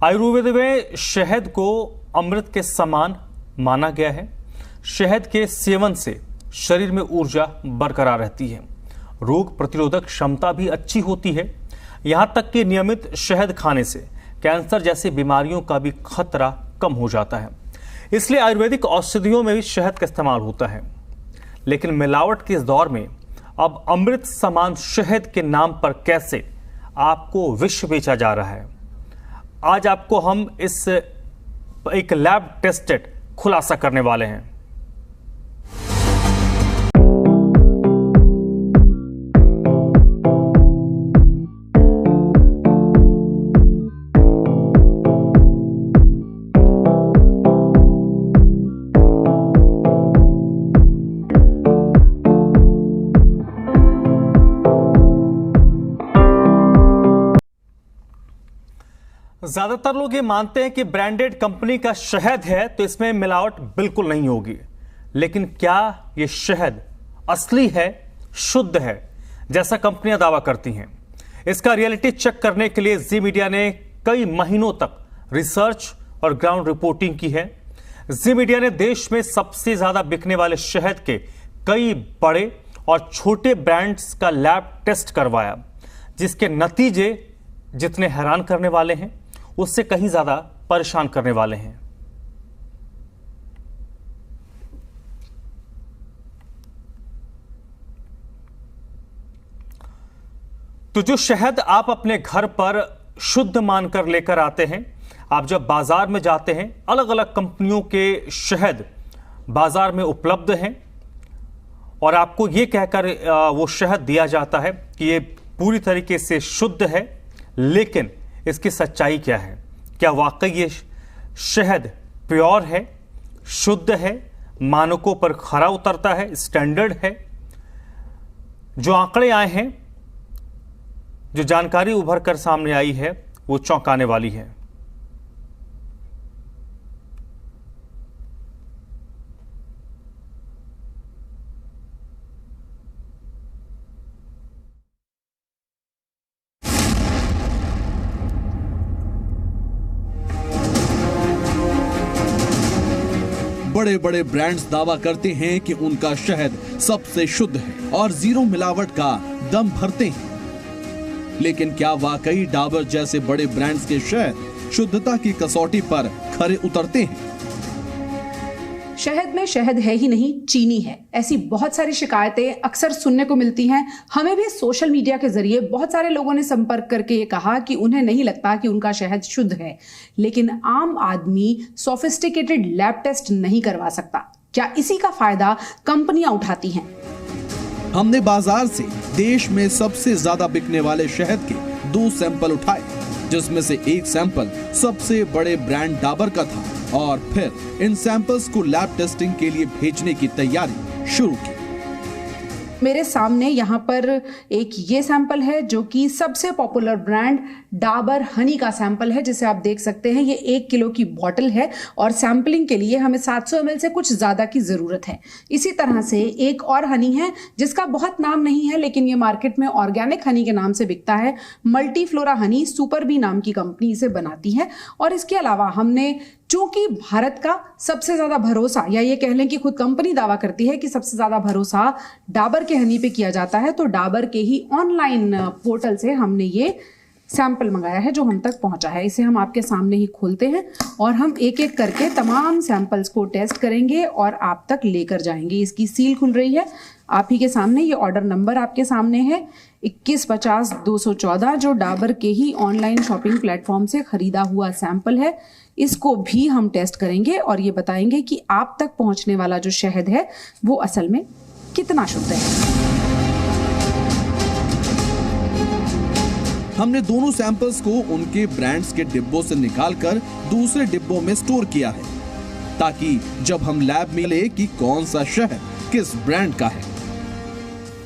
आयुर्वेद में शहद को अमृत के समान माना गया है। शहद के सेवन से शरीर में ऊर्जा बरकरार रहती है, रोग प्रतिरोधक क्षमता भी अच्छी होती है। यहाँ तक कि नियमित शहद खाने से कैंसर जैसी बीमारियों का भी खतरा कम हो जाता है। इसलिए आयुर्वेदिक औषधियों में भी शहद का इस्तेमाल होता है। लेकिन मिलावट के इस दौर में अब अमृत समान शहद के नाम पर कैसे आपको विष बेचा जा रहा है, आज आपको हम इस एक लैब टेस्टेड खुलासा करने वाले हैं। ज्यादातर लोग ये मानते हैं कि ब्रांडेड कंपनी का शहद है तो इसमें मिलावट बिल्कुल नहीं होगी। लेकिन क्या ये शहद असली है, शुद्ध है, जैसा कंपनियां दावा करती हैं? इसका रियलिटी चेक करने के लिए जी मीडिया ने कई महीनों तक रिसर्च और ग्राउंड रिपोर्टिंग की है। जी मीडिया ने देश में सबसे ज्यादा बिकने वाले शहद के कई बड़े और छोटे ब्रांड्स का लैब टेस्ट करवाया, जिसके नतीजे जितने हैरान करने वाले हैं उससे कहीं ज्यादा परेशान करने वाले हैं। तो जो शहद आप अपने घर पर शुद्ध मानकर लेकर आते हैं, आप जब बाजार में जाते हैं, अलग अलग कंपनियों के शहद बाजार में उपलब्ध हैं और आपको यह कहकर वो शहद दिया जाता है कि ये पूरी तरीके से शुद्ध है। लेकिन इसकी सच्चाई क्या है? क्या वाकई ये शहद प्योर है, शुद्ध है, मानकों पर खरा उतरता है, स्टैंडर्ड है? जो आंकड़े आए हैं, जो जानकारी उभर कर सामने आई है, वो चौंकाने वाली है। बड़े बड़े ब्रांड्स दावा करते हैं कि उनका शहद सबसे शुद्ध है और जीरो मिलावट का दम भरते हैं। लेकिन क्या वाकई डाबर जैसे बड़े ब्रांड्स के शहद शुद्धता की कसौटी पर खरे उतरते हैं? शहद में शहद है ही नहीं, चीनी है। ऐसी बहुत सारी शिकायतें अक्सर सुनने को मिलती हैं। हमें भी सोशल मीडिया के जरिए बहुत सारे लोगों ने संपर्क करके ये कहा कि उन्हें नहीं लगता कि उनका शहद शुद्ध है। लेकिन आम आदमी सोफिस्टिकेटेड लैब टेस्ट नहीं करवा सकता। क्या इसी का फायदा कंपनियां उठाती हैं? हमने बाजार से देश में सबसे ज्यादा बिकने वाले शहद के 2 सैंपल उठाए, जिसमें से एक सैंपल सबसे बड़े ब्रांड डाबर का था और फिर इन सैंपल्स को लैब टेस्टिंग के लिए भेजने की तैयारी शुरू की। मेरे सामने यहाँ पर एक ये सैंपल है जो कि सबसे पॉपुलर ब्रांड डाबर हनी का सैंपल है, जिसे आप देख सकते हैं। ये 1 किलो की बॉटल है और सैंपलिंग के लिए हमें 700 ml से कुछ ज़्यादा की ज़रूरत है। इसी तरह से एक और हनी है जिसका बहुत नाम नहीं है, लेकिन ये मार्केट में ऑर्गेनिक हनी के नाम से बिकता है। Multi flora honey super bee नाम की कंपनी इसे बनाती है। और इसके अलावा हमने, चूंकि भारत का सबसे ज्यादा भरोसा, या ये कह लें कि खुद कंपनी दावा करती है कि सबसे ज्यादा भरोसा डाबर के हनी पे किया जाता है, तो डाबर के ही ऑनलाइन पोर्टल से हमने ये सैंपल मंगाया है जो हम तक पहुंचा है। इसे हम आपके सामने ही खोलते हैं और हम एक एक करके तमाम सैंपल्स को टेस्ट करेंगे और आप तक लेकर जाएंगे। इसकी सील खुल रही है आप ही के सामने। ये ऑर्डर नंबर आपके सामने है 2150-214, जो डाबर के ही ऑनलाइन शॉपिंग प्लेटफॉर्म से खरीदा हुआ सैंपल है। इसको भी हम टेस्ट करेंगे और ये बताएंगे कि आप तक पहुंचने वाला जो शहद है वो असल में कितना शुद्ध है। हमने दोनों सैंपल्स को उनके ब्रांड्स के डिब्बों से निकालकर दूसरे डिब्बों में स्टोर किया है, ताकि जब हम लैब में ले कि कौन सा शहद किस ब्रांड का है।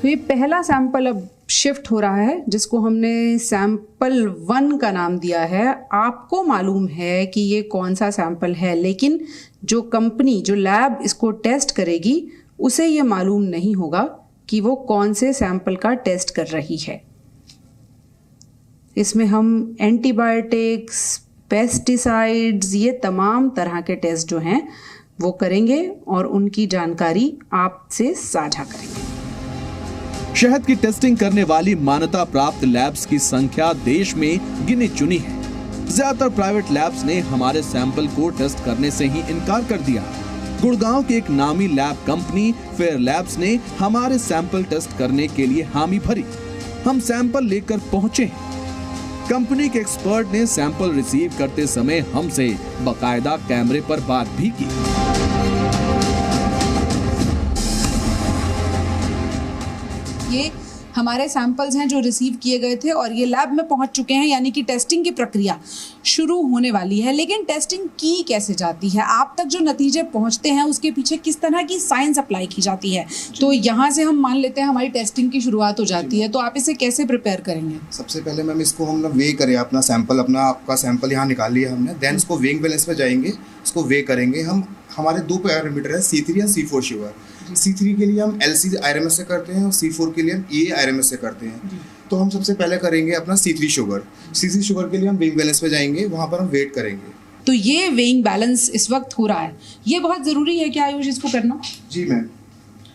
ये पहला सैंपल अब शिफ्ट हो रहा है, जिसको हमने सैंपल 1 का नाम दिया है। आपको मालूम है कि ये कौन सा सैंपल है, लेकिन जो कंपनी, जो लैब इसको टेस्ट करेगी, उसे ये मालूम नहीं होगा कि वो कौन से सैंपल का टेस्ट कर रही है। इसमें हम एंटीबायोटिक्स, पेस्टिसाइड्स, ये तमाम तरह के टेस्ट जो हैं वो करेंगे और उनकी जानकारी आपसे साझा करेंगे। शहद की टेस्टिंग करने वाली मान्यता प्राप्त लैब्स की संख्या देश में गिनी चुनी है। ज्यादातर प्राइवेट लैब्स ने हमारे सैंपल को टेस्ट करने से ही इनकार कर दिया। गुड़गांव की एक नामी लैब कंपनी फेयर लैब्स ने हमारे सैंपल टेस्ट करने के लिए हामी भरी। हम सैंपल लेकर पहुंचे। कंपनी के एक्सपर्ट ने सैंपल रिसीव करते समय हमसे बाकायदा कैमरे पर बात भी की। ये हमारे सैंपल्स हैं जो रिसीव किए गए थे और ये लैब में पहुंच चुके हैं, यानी कि टेस्टिंग की प्रक्रिया शुरू होने वाली है। लेकिन टेस्टिंग की कैसे जाती है, आप तक जो नतीजे पहुंचते हैं उसके पीछे किस तरह की साइंस अप्लाई की जाती है, तो यहाँ से हम मान लेते हैं हमारी टेस्टिंग की शुरुआत हो जाती है। तो आप इसे कैसे प्रिपेयर करेंगे? सबसे पहले मैम इसको हम वे करें, अपना सैंपल, आपका सैंपल यहाँ निकाल लिया हमने, देन इसको वेइंग बैलेंस पे जाएंगे, इसको वे करेंगे हम। हमारे 2 पैरामीटर है, C3 या C4 शुगर। C3 के लिए हम LC IRMS से करते हैं और C4 के लिए हम EA IRMS से करते हैं। तो हम सबसे पहले करेंगे अपना C3 शुगर। C3 शुगर के लिए हम वेइंग बैलेंस पे जाएंगे, वहाँ पर हम वेट करेंगे। तो ये वेइंग बैलेंस इस वक्त हो रहा है, ये बहुत ज़रूरी है क्या आयुष इसको करना? जी मैम।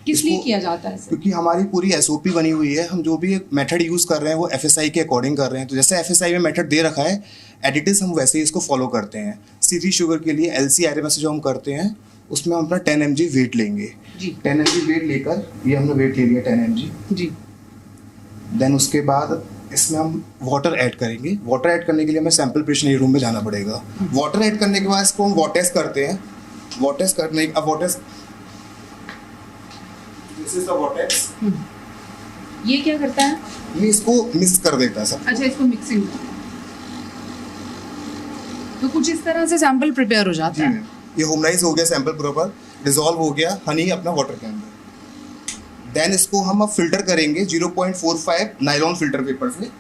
किस लिए किया जाता है? क्योंकि हमारी पूरी SOP बनी हुई है, हम जो भी मेथड यूज़ कर रहे हैं वो FSI के अकॉर्डिंग कर रहे हैं। तो जैसे FSI में मेथड दे रखा है एडिटिव्स, हम वैसे ही इसको फॉलो करते हैं। C3 शुगर के लिए LC IRMS जो हम करते हैं उसमें हम अपना 10 mg वेट लेंगे जी। 10 mg वेट लेकर, ये हमने वेट ले लिया 10 mg जी। देन उसके बाद इसमें हम वाटर ऐड करेंगे। वाटर ऐड करने के लिए हमें सैंपल प्रिपरेशन रूम में जाना पड़ेगा। वाटर ऐड करने के बाद इसको हम वाटर टेस्ट करते हैं। वाटर टेस्ट करने अब water this is the water test. ये क्या करता है? ये इसको मिक्स कर देता है सब। अच्छा, इसको मिक्सिंग। तो कुछ इस तरह से सैंपल प्रिपेयर हो जाता है। ये होमलाइज हो गया सैंपल, प्रॉपर डिसॉल्व हो गया हनी अपना वाटर के अंदर। देन इसको हम अब फिल्टर करेंगे 0.45 नायलॉन फिल्टर पेपर से।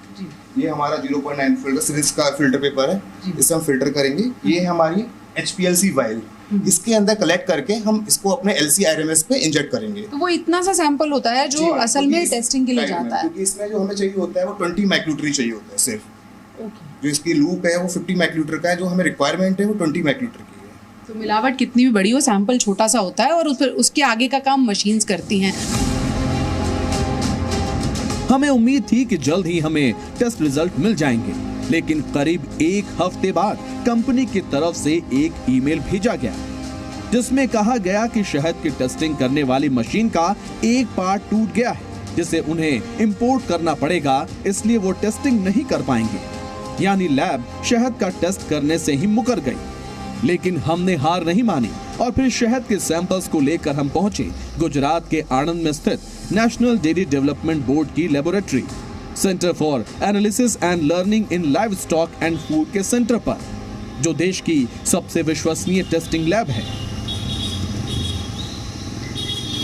ये हमारा 0.9 फिल्टर सीरीज का फिल्टर पेपर है, इससे हम फिल्टर करेंगे। ये हमारी HPLC वाइल, इसके अंदर कलेक्ट करके हम इसको अपने LC IRMS पे इंजेक्ट करेंगे। तो वो इतना सा सैंपल होता है जो असल में टेस्टिंग के लिए जाता है। क्योंकि इसमें जो हमें चाहिए होता है वो 20 माइक्रोलीटर चाहिए होता है सिर्फ। जो इसकी लूप है वो 50 माइक्रोलीटर का है, जो हमें रिक्वायरमेंट है वो 20 माइक्रोलीटर की है। तो मिलावट कितनी भी बड़ी हो, सैंपल छोटा सा होता है और उसके आगे का काम मशीन्स करती हैं। हमें उम्मीद थी कि जल्द ही हमें टेस्ट रिजल्ट मिल जाएंगे, लेकिन करीब 1 हफ्ते बाद कंपनी की तरफ से एक ईमेल भेजा गया जिसमें कहा गया कि शहद की टेस्टिंग करने वाली मशीन का एक पार्ट टूट गया है, जिसे उन्हें इंपोर्ट करना पड़ेगा, इसलिए वो टेस्टिंग नहीं कर पाएंगे। यानी लैब शहद का टेस्ट करने से ही मुकर गई। लेकिन हमने हार नहीं मानी और फिर शहद के सैंपल्स को लेकर हम पहुंचे गुजरात के आणंद में स्थित नेशनल डेयरी डेवलपमेंट बोर्ड की laboratory, centre for analysis and learning in live stock and food के सेंटर पर, जो देश की सबसे विश्वसनीय टेस्टिंग लैब है।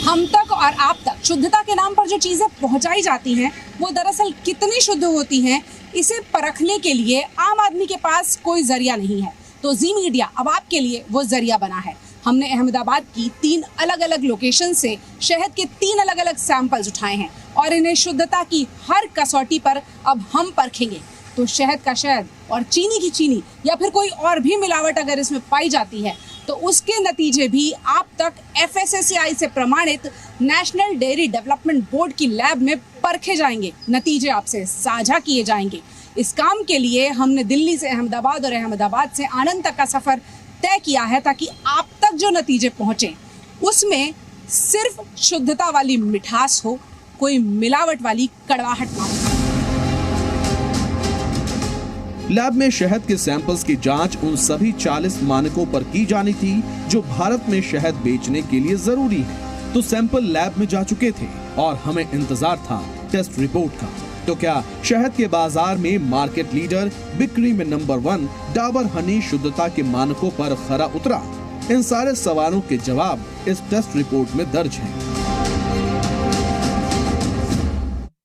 हम तक और आप तक शुद्धता के नाम पर जो चीजें पहुंचाई जाती हैं वो दरअसल कितनी शुद्ध होती हैं, इसे परखने के लिए आम आदमी के पास कोई जरिया नहीं है। तो जी मीडिया अब आपके लिए वो जरिया बना है। हमने अहमदाबाद की 3 अलग अलग लोकेशन से शहद के 3 अलग अलग सैंपल्स उठाए हैं और इन्हें शुद्धता की हर कसौटी पर अब हम परखेंगे। तो शहद का शहद और चीनी की चीनी या फिर कोई और भी मिलावट अगर इसमें पाई जाती है तो उसके नतीजे भी आप तक FSSAI से प्रमाणित नेशनल डेयरी डेवलपमेंट बोर्ड की लैब में परखे जाएंगे, नतीजे आपसे साझा किए जाएंगे। इस काम के लिए हमने दिल्ली से अहमदाबाद और अहमदाबाद से आणंद तक का सफर तय किया है, ताकि आप तक जो नतीजे पहुंचे उसमें सिर्फ शुद्धता वाली मिठास हो, कोई मिलावट वाली कड़वाहट ना हो। लैब में शहद के सैंपल्स की जांच उन सभी 40 मानकों पर की जानी थी जो भारत में शहद बेचने के लिए जरूरी है। तो सैंपल लैब में जा चुके थे और हमें इंतजार था टेस्ट रिपोर्ट का। तो क्या शहद के बाजार में मार्केट लीडर, बिक्री में नंबर 1 डाबर हनी शुद्धता के मानकों पर खरा उतरा? इन सारे सवालों के जवाब इस टेस्ट रिपोर्ट में दर्ज हैं।